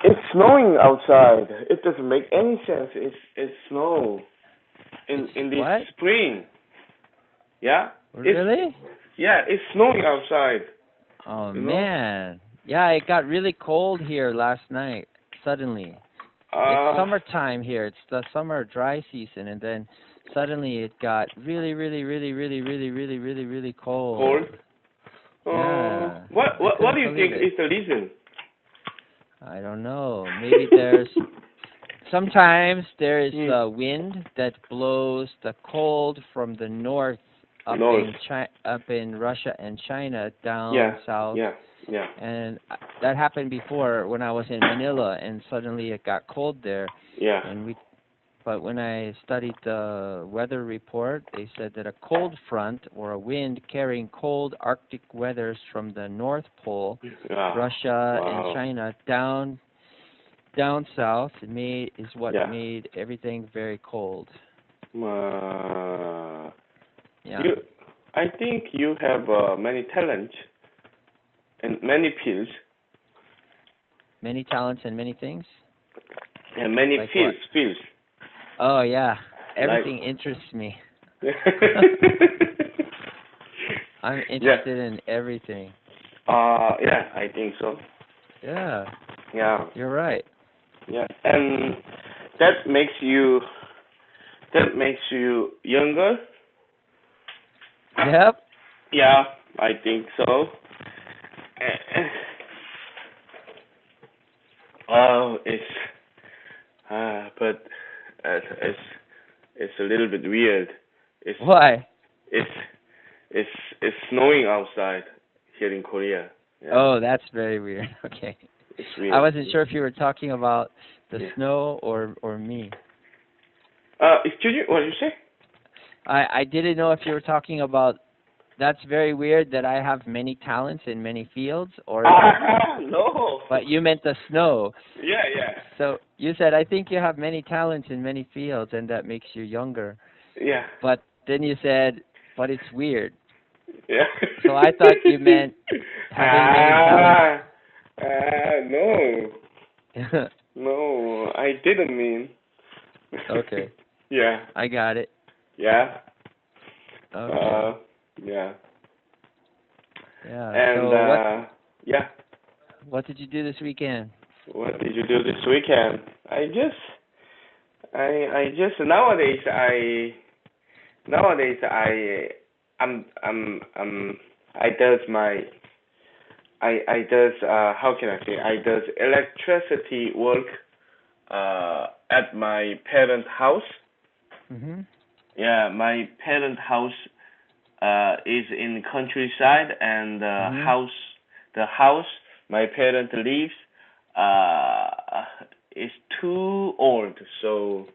It's snowing outside. It doesn't make any sense. It's snow It's in this what? spring. Yeah, it's Really? yeah, it's snowing outside. Oh You know. man. Yeah, it got really cold here last night, suddenly. It's Uh, summertime here. It's the summer dry season, and then suddenly it got really, really, really, really, really, really, really, really cold. cold. Yeah, What I what do couldn't you believe think it. is the reason? I don't know. Maybe there's sometimes there is Hmm. a wind that blows the cold from the north North. up in Russia and China down Yeah, south, yeah, yeah, and that happened before when I was in Manila, and suddenly it got cold there, yeah. and we but when I studied the weather report, they said that a cold front or a wind carrying cold Arctic weathers from the North Pole, Ah, Russia and wow. China down south is what Yeah. made everything very cold. Uh, Yeah. you, I think you have many talents and many skills Many talents and many things. and many Like fields, what? fields. Oh yeah. Like, Everything interests me. yeah, I'm interested in everything. yeah, I think so. Yeah, Yeah, you're right. yeah, and that makes you that makes you younger. Yep. Yeah, I think so. It's but it's it's a little bit weird. It's Why? it's it's it's snowing outside here in Korea. Yeah, Oh, that's very weird. Okay. it's I weird. wasn't sure if you were talking about the Yeah. snow or me. Excuse me, what did you say? I didn't know if you were talking about that's very weird that I have many talents in many fields or No. but you meant the snow. Yeah, yeah, So you said I think you have many talents in many fields and that makes you younger. yeah, But then you said but it's weird. yeah. So I thought you meant having many talents. ah, no, no, I didn't mean. Okay. Yeah, I got it. yeah, Okay. uh, yeah, Yeah. and So yeah. what did you do this weekend? What did you do this weekend? I just nowadays I'm I does my I does how can I say I does electricity work at my parent house. Mhm. Yeah, my parent house is in countryside, and Mhm. the house my parent lives is too old, so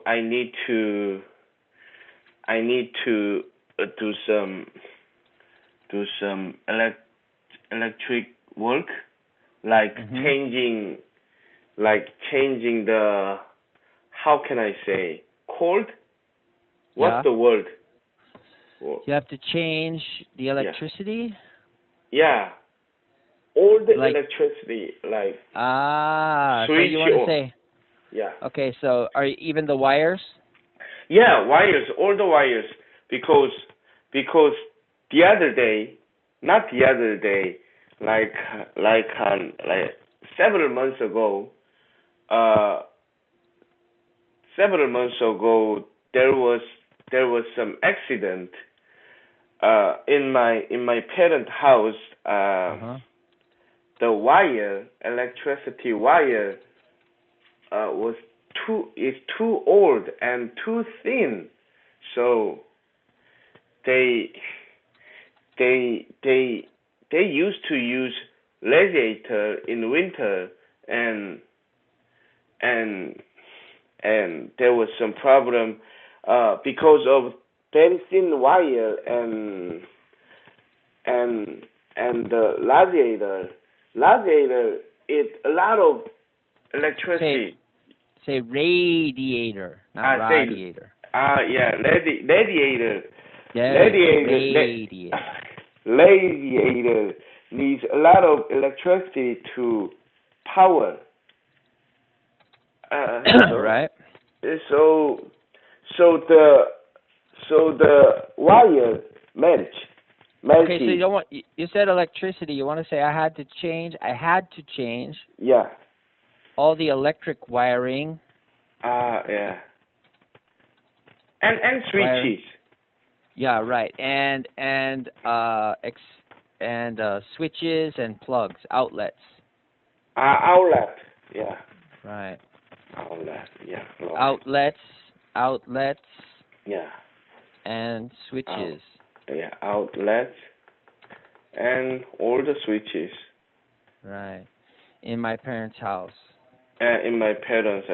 I need to do some electric work, like Mhm. changing changing the, how can I say, cord? What's Yeah. the word? Well, You have to change the yeah, electricity? yeah, all the Like electricity, like so you switch want to on. say Yeah, okay, so are even the wires? yeah, wires, all the wires, because because the other day, not the other day, like like several months ago, uh, several months ago, there was some accident in my parent house. Uh-huh. The wire, electricity wire, was too old and too thin, so they they they they used to use radiator in winter, and and and there was some problem because of very thin wire, and the radiator it a lot of Say electricity. say radiator, not I say radiator. yeah, radiator Yeah, radiator radiator. radiator needs a lot of electricity to power. Uh, so Right. so so the the wire Okay, so you melted. don't want you said electricity. You want to say I had to change Yeah. all the electric wiring, Yeah. And wire. switches. Yeah, right. And switches and plugs, outlets. Outlet. Yeah. Right. Outlet. Yeah. Right. Outlets, outlets Yeah. and Out. switches. Yeah. Outlets and all the switches. Right. In my parents' house. In my parents,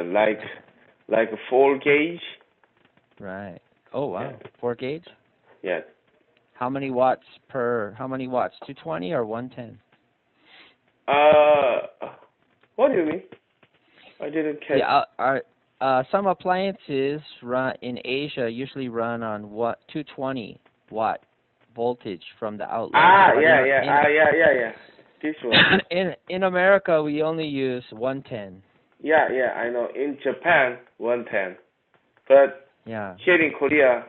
like a 4 gauge. Right. Oh Yeah. wow. 4 gauge? Yeah. How many watts? 220 or 110? Uh, what do you mean? I didn't See, catch. some appliances run in Asia usually run on 220 watt voltage from the outlet. But Yeah, yeah, yeah. This one. in America we only use 110. Yeah, yeah, I know. In Japan, 110. But Yeah. here in Korea,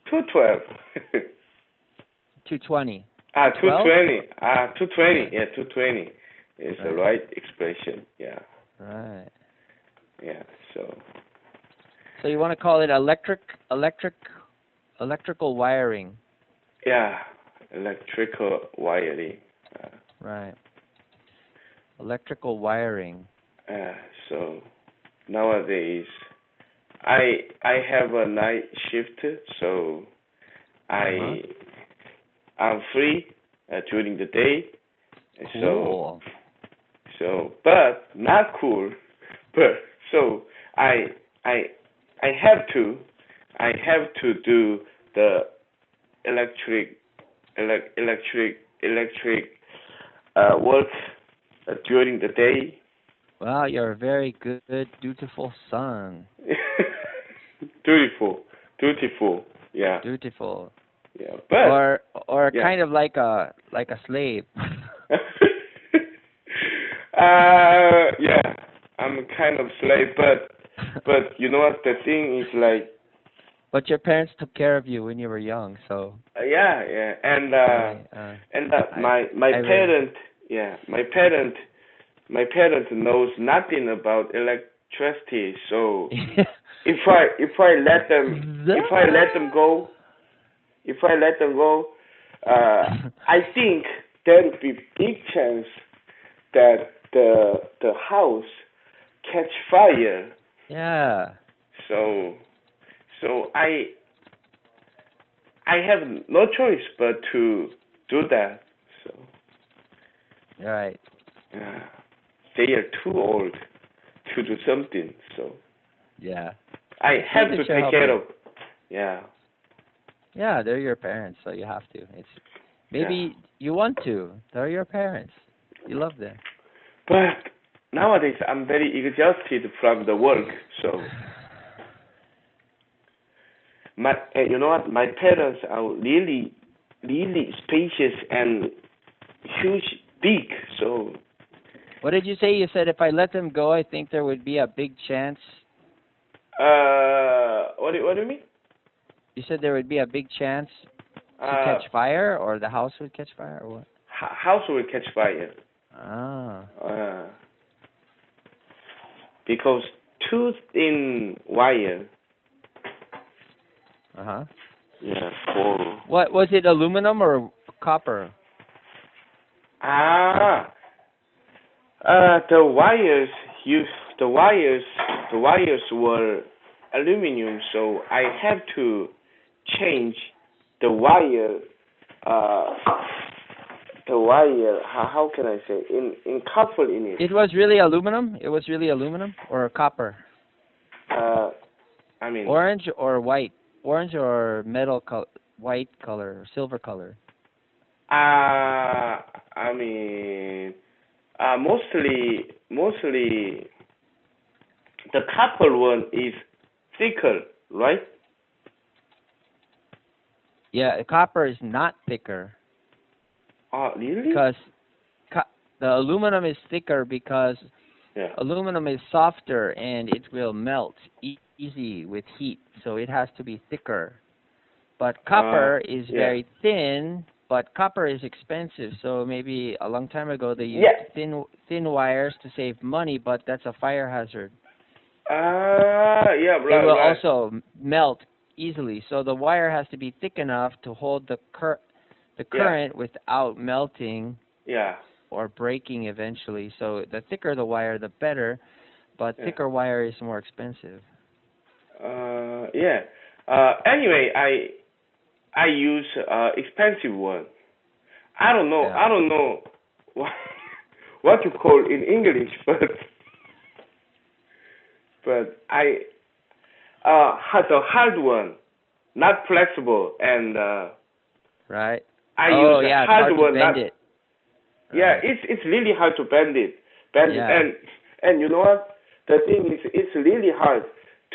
212. 220. 12? 220. 220. Yeah. Yeah, 220 is the Right. right expression. Yeah, Right. yeah. So, So you want to call it electrical wiring. yeah, electrical wiring. Uh, Right. Electrical wiring. uh, so nowadays, I have a night shift, so Uh-huh. I I'm free during the day. Cool. But not cool. But so I I I have to do the electric work during the day. Wow, you're a very good, dutiful son. Dutiful, dutiful. Yeah, Dutiful. yeah. But Or yeah. kind of like a slave. Yeah, I'm kind of slave, but you know what? The thing is like, But your parents took care of you when you were young, so yeah, yeah, I I my I really parent, yeah, my parent knows nothing about electricity, so if I let them go, I think there would be big chance that the house catch fire. Yeah. So so I have no choice but to do that. So Right. uh, they are too old to do something. So Yeah. I It's good have to that you're take care helping. of. Yeah, Yeah, they're your parents, so you have to. It's yeah. maybe you want to. They're your parents. You love them. But nowadays I'm very exhausted from the work. So you know what? My parents are really spacious and huge, big. So What did you say? You said if I let them go, I think there would be a big chance. what do you mean? You said there would be a big chance to Uh, catch fire, or the house would catch fire, or what? house will catch fire. Ah. Uh, because too thin wire. Uh-huh. Yeah, for What was it? Aluminum or copper? ah, the wires use the wires were aluminum, so I have to change the wire. Uh, the wire. How can I say in copper in it? It was really aluminum? It was really aluminum or copper? Uh, I mean, Orange or white? Orange or white color, silver color? I mean, mostly the copper one is thicker, right? Yeah, copper is not thicker Oh, really? because The aluminum is thicker because Yeah. aluminum is softer and it will melt easy with heat, so it has to be thicker. But copper is Yeah. very thin, but copper is expensive. So maybe a long time ago they used Yeah. thin wires to save money, but that's a fire hazard. Yeah, They right, will right. also melt easily. So the wire has to be thick enough to hold the Yeah. current without melting Yeah. or breaking eventually. So the thicker the wire, the better. But Yeah. thicker wire is more expensive. Yeah. Anyway, I use expensive one. I don't know. Yeah. I don't know what what you call in English, but I had a hard one, not flexible, and Right. I use Oh a yeah, it's hard hard to one, bend not it. yeah. Right. It's really hard to bend it, Yeah. and you know what? The thing is, it's really hard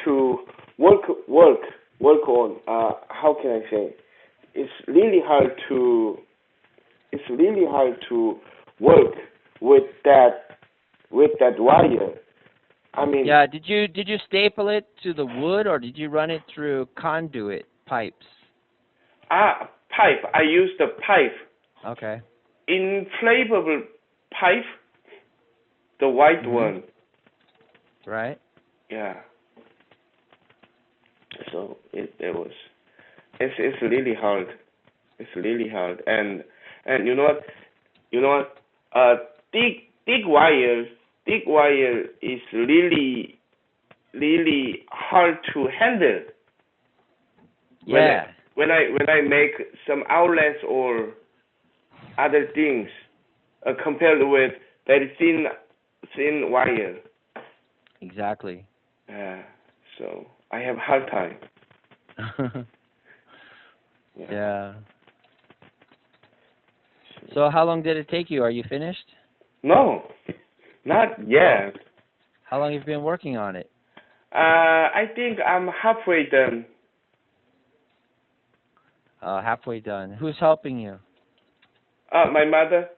to work work on. How can I say? It's really hard to it's really hard to work with that wire. I mean, Yeah, did you staple it to the wood or did you run it through conduit pipes? pipe. I use the pipe, Okay. inflatable pipe, the white Mhm. one. Right? Yeah. So it's really hard. It's really hard, and you know what? You know what? Thick wire, thick wire is really hard to handle when Yeah. when I make some outlets or other things compared with very thin wire. Exactly. Uh, so I have hard time. Yeah. Yeah. So how long did it take you? Are you finished? No, not Oh. yet. How long have you been working on it? I think I'm halfway done. Halfway done. Who's helping you? My mother.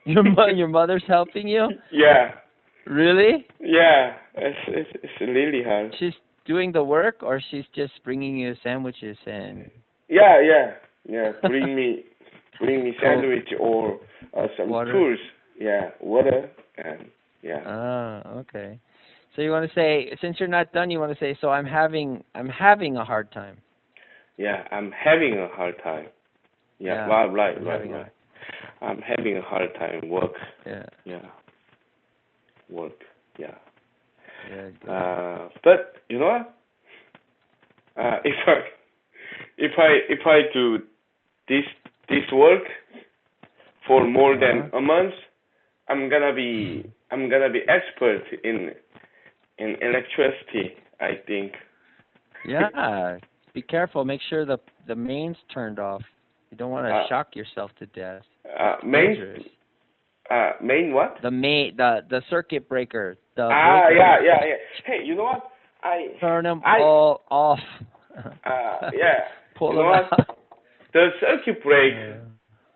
Your mother's helping you? Yeah, Really? yeah. It's really hard. She's doing the work or she's just bringing you sandwiches and Yeah, yeah, yeah. Bring me Coke, sandwich or some water? tools. Yeah, water and yeah, Ah, okay. So you want to say, since you're not done, you want to say, so I'm having a hard time. yeah. I'm having a hard time. Yeah, Yeah, right, I'm right, having a right. I'm having a hard time work. yeah, Yeah, work. Yeah. yeah, good. But you know what? If I do this this work for more than Uh-huh. a month, I'm gonna be expert in electricity. I think. Yeah, be careful. Make sure the main's turned off. You don't want to uh, shock yourself to death. main Dangerous. main what? The circuit breaker, the Yeah, breakers. yeah, yeah. Hey, you know what? Turn them I all off. yeah. Pull You know them what? out. The circuit break,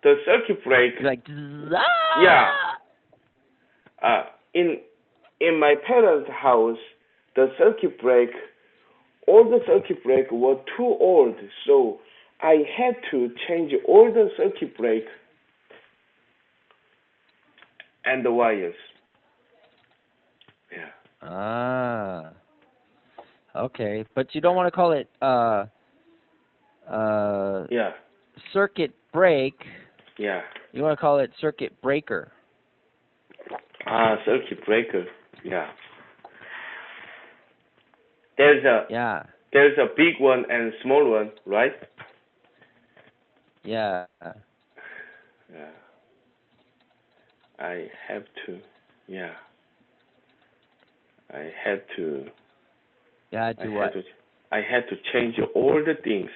the circuit break. You're like, Yeah. ah! Uh, in my parents' house, the circuit break, all the circuit break were too old, so I had to change all the circuit break and the wires. Yeah. Ah, okay. But you don't want to call it uh Yeah. circuit break. Yeah. You want to call it circuit breaker. Circuit breaker. Yeah. There's a Yeah. there's a big one and a small one, right? Yeah. Yeah. I have to. Yeah. I had to. Yeah, I do had what? to. I had to change all the things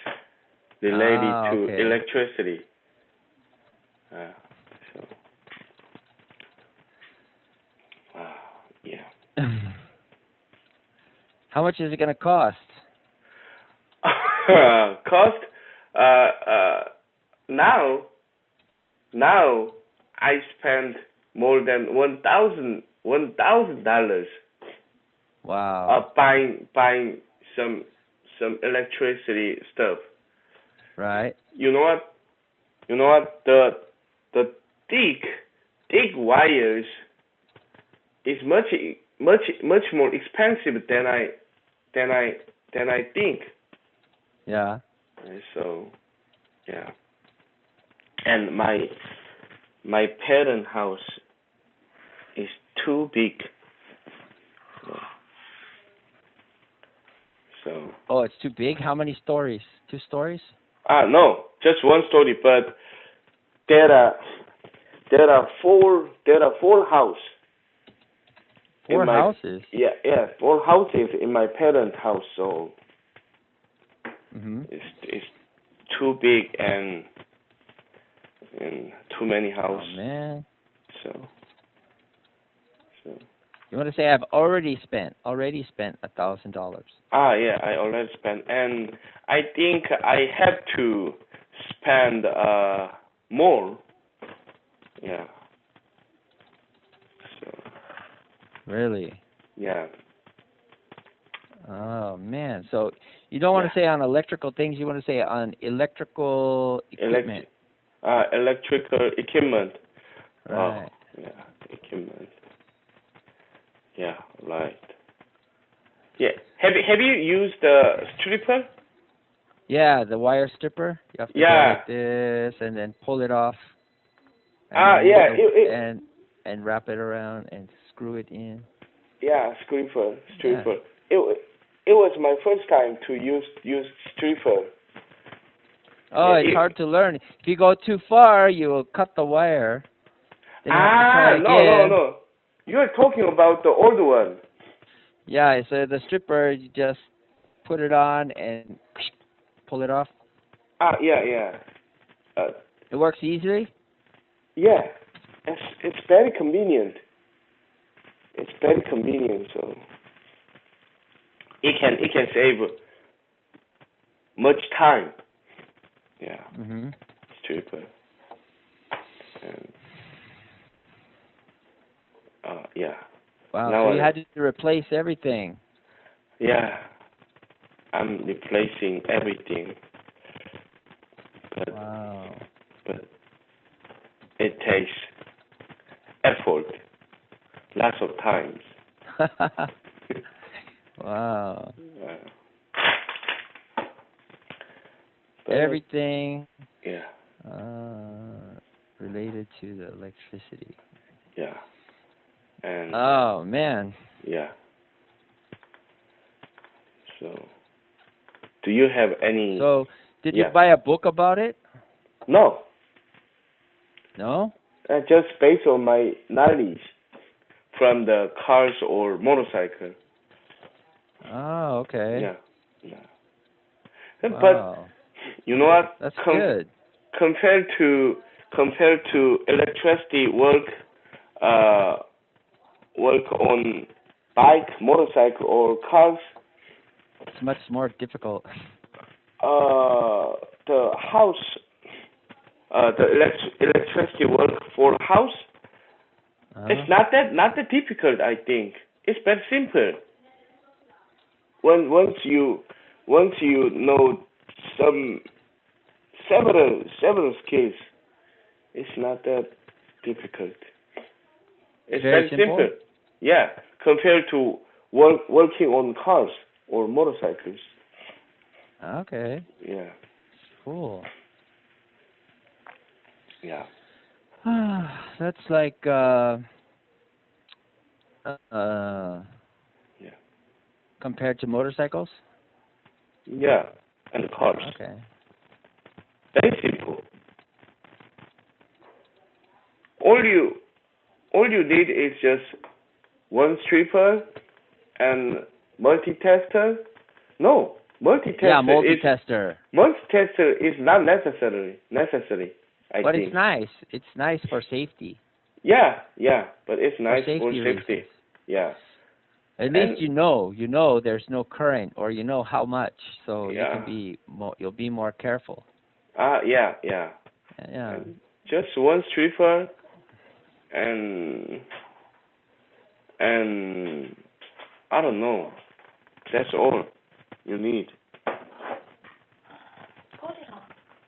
related Ah, to okay. electricity. So. Yeah. How much is it going to cost? Cost. Uh. Now. Now. I spend more than $1,000 Wow. buying some electricity stuff. Right. You know what? You know what? The thick wires is much more expensive than I think. Yeah. So yeah, and my parent house is too big. So Oh, it's too big. How many stories? 2 stories? no, just one story, but there are there are four house in Four my houses. yeah four houses in my parent house. So Mhm. it's too big and too many Oh house. man. So so You want to say I've already spent $1,000. yeah, I already spent, and I think I have to spend more. Yeah. So Really? yeah Oh man. So you don't want yeah to say on electrical things. You want to say on electrical equipment. electric electrical equipment. Oh Right. yeah, equipment. Yeah, right. Yeah. Have you used the stripper? Yeah, the wire stripper. You have to go Yeah. like this and then pull it off, and then Yeah. go and wrap it around and screw it in. Yeah, Yeah. stripper. It was my first time to use stripper. Oh, Yeah. it's hard to learn. If you go too far, you will cut the wire. Then you have to try No again. no. You are talking about the old one. Yeah, so the stripper, you just put it on and pull it off. Yeah. Uh, It works easily. yeah. It's very convenient. It's very convenient. So it can save much time. Yeah, Mhm. stripper. And yeah. Wow. So Now you had to replace everything. yeah, I'm replacing everything, but Wow. but it takes effort, lots of times. Wow. Uh, but Everything yeah, related to the electricity. yeah, and Oh man. yeah. So, do you have any? So did you Yeah, buy a book about it? no, No? just based on my knowledge from the cars or motorcycle. Oh, okay. Yeah, yeah. But Wow. you know what? That's good. Compared to electricity uh, work on bike, motorcycle, or cars, It's much more difficult. the house, the electricity work for house, Uh-huh. it's not that difficult. I think it's very simple. Once you know some several skills, it's not that difficult. It's Very very simple? simple. Yeah, compared to working on cars or motorcycles. Okay. Yeah, Cool. yeah, That's like uh yeah, compared to motorcycles? yeah, and cars. Okay. Very simple. All you all you need is just one stripper and multi-tester. No, Yeah, multi-tester. multi-tester is not necessary. I But it's think. nice. It's nice for safety. Yeah, but it's For nice for safety safety. reasons. Yeah, At least and you know there's no current or you know how much, so you can yeah, be you'll be more careful. yeah. Yeah. And just one stripper and and I don't know. That's all you need.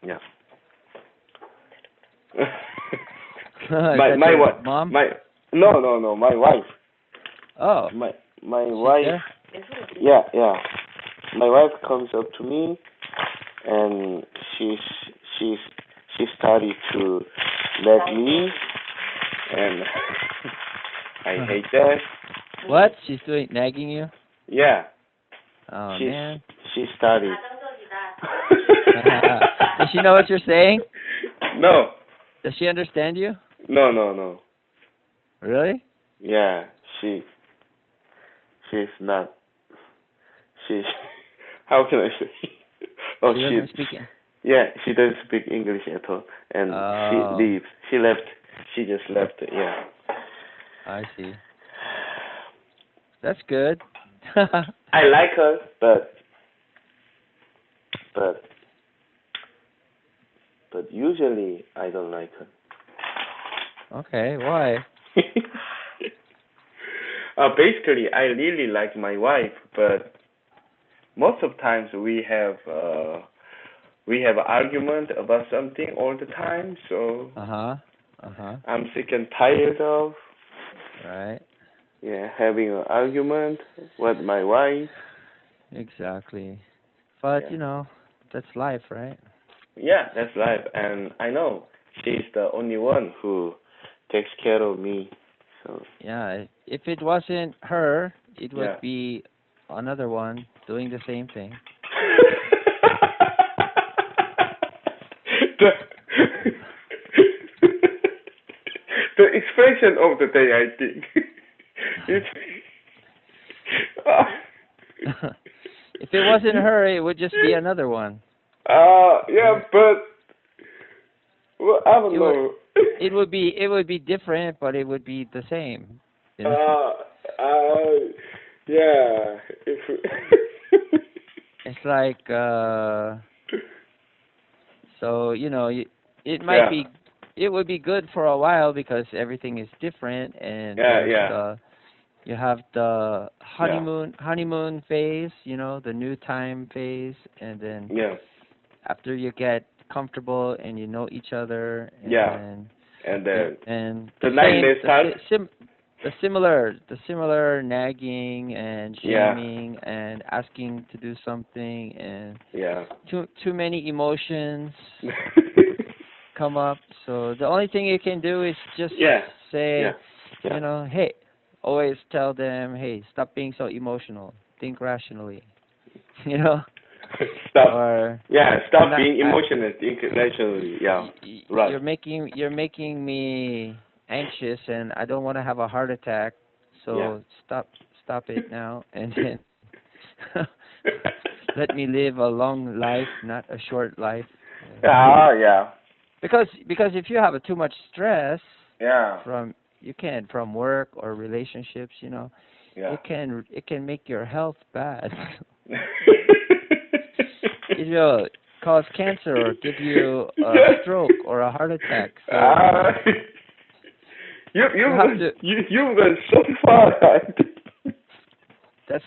Yeah. my wife. Mom? No. My wife. Oh, My she's wife. there? Yeah. My wife comes up to me and she's she started to nag me and I hate that. What? She's doing nagging you? Yeah. Oh, She's man. she started. Does she know what you're saying? No. Does she understand you? No. Really? Yeah, she's not. She's how can I say? Oh, She doesn't speak it. yeah, she doesn't speak English at all, and Oh, she leaves. She left. She just left. Yeah. I see. That's good. I like her, but but usually I don't like her. Okay, why? Basically, I really like my wife, but most of times we have argument about something all the time. So Uh-huh. Uh-huh. I'm sick and tired of Right. having an argument with my wife. Exactly. But, Yeah, that's life, right? yeah, that's life, and I know she's the only one who takes care of me. So Yeah, if it wasn't her, it would yeah. be another one doing the same thing. the the expression of the day, I think. it's If it wasn't her, it would just be another one. yeah, but well, I don't It would know. it would be different, but it would be the same. You know? uh, yeah. If It's like so, it might yeah, be it would be good for a while because everything is different and there's yeah, you have the yeah, honeymoon phase, the new time phase, and then yeah, after you get comfortable and you know each other, and yeah. then And you then and the the night same may start. the similar nagging and Yeah, shaming and asking to do something, and yeah. too many emotions come up. So the only thing you can do is just Yeah, yeah, say, yeah. hey, always tell them, hey, stop being so emotional. Think rationally. you know, Stop. or Yeah, I'm stop not. being emotional, think rationally. Yeah, right. You're making me anxious, and I don't want to have a heart attack. Yeah. So stop it now, and then let me live a long life, not a short life. Yeah, Because if you have too much stress yeah, from work or relationships, yeah. it can make your health bad. Yeah. It will cause cancer or give you a stroke or a heart attack. So Ah, you you have to. you went so far. That's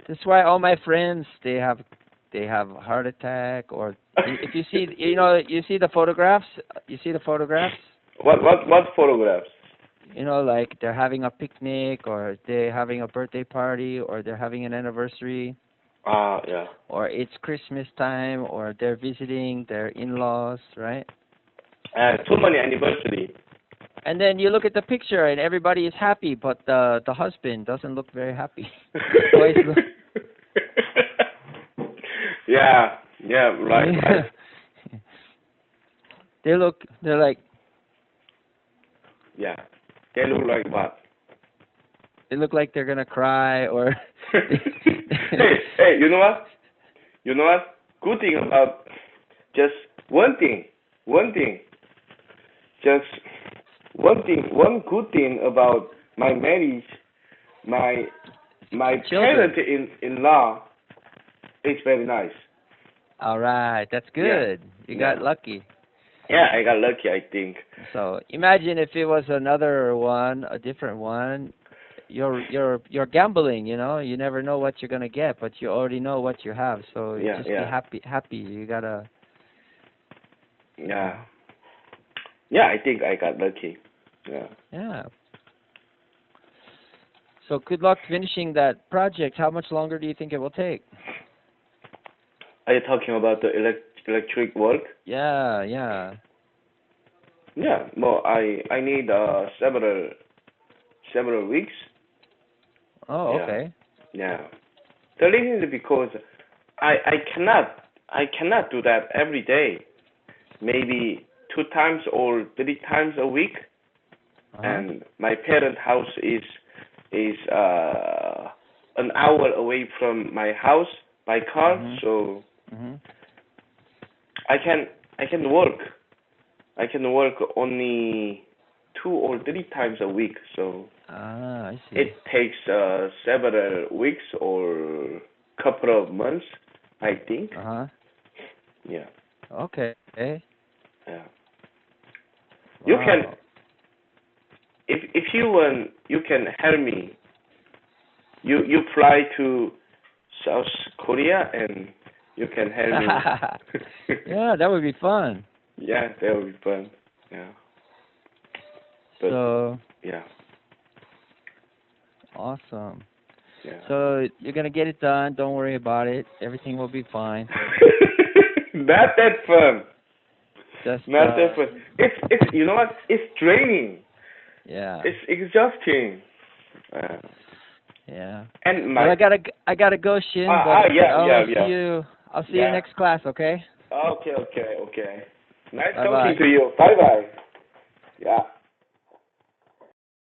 that's why all my friends they have a heart attack, or if you see you see the photographs. You see the photographs. What photographs? Like they're having a picnic, or they're having a birthday party, or they're having an anniversary, Yeah. or it's Christmas time, or they're visiting their in-laws, right? Too many anniversary. And then you look at the picture, and everybody is happy, but the husband doesn't look very happy. Always look. Yeah, right. They're like, Yeah, they look like what? they look like they're gonna cry, or. Hey, you know what? You know what? Good thing about just one thing, just one good thing about my marriage, my Children. parent in law is very nice. All right, that's Yeah, good. You yeah, got lucky. Yeah, I got lucky, I think. So imagine if it was another one, a different one. You're gambling, you know. You never know what you're gonna get, but you already know what you have. So Yeah, just be yeah, happy. You gotta, yeah. Yeah, I think I got lucky. Yeah. yeah. So good luck finishing that project. How much longer do you think it will take? Are you talking about the electric work? Yeah, yeah. Yeah. Well, I need several weeks. Oh, Yeah. okay. Yeah. The reason is because I cannot do that every day. Maybe 2 times or 3 times a week. Uh-huh. And my parent house is an hour away from my house by car, Mhm. so Mhm. I can I can work I can work only 2 or 3 times a week, so Ah, I it see. takes several weeks or couple of months, I think. Uh-huh. Yeah, Okay. yeah. You can Wow. if you want, you can help me. You fly to South Korea and you can help me. Yeah, that would be fun. Yeah, that would be fun. Yeah, but So, yeah, awesome. yeah. So, you're going to get it done. Don't worry about it. Everything will be fine. Not that fun. Just Not that fun. It's you know what? It's draining. yeah. It's exhausting. Yeah. And Well, my I gotta go, Shin, but yeah, yeah, yeah, I'll see you yeah. next class, okay? Okay, okay, okay. Nice talking Bye-bye. to you. Bye bye. Yeah.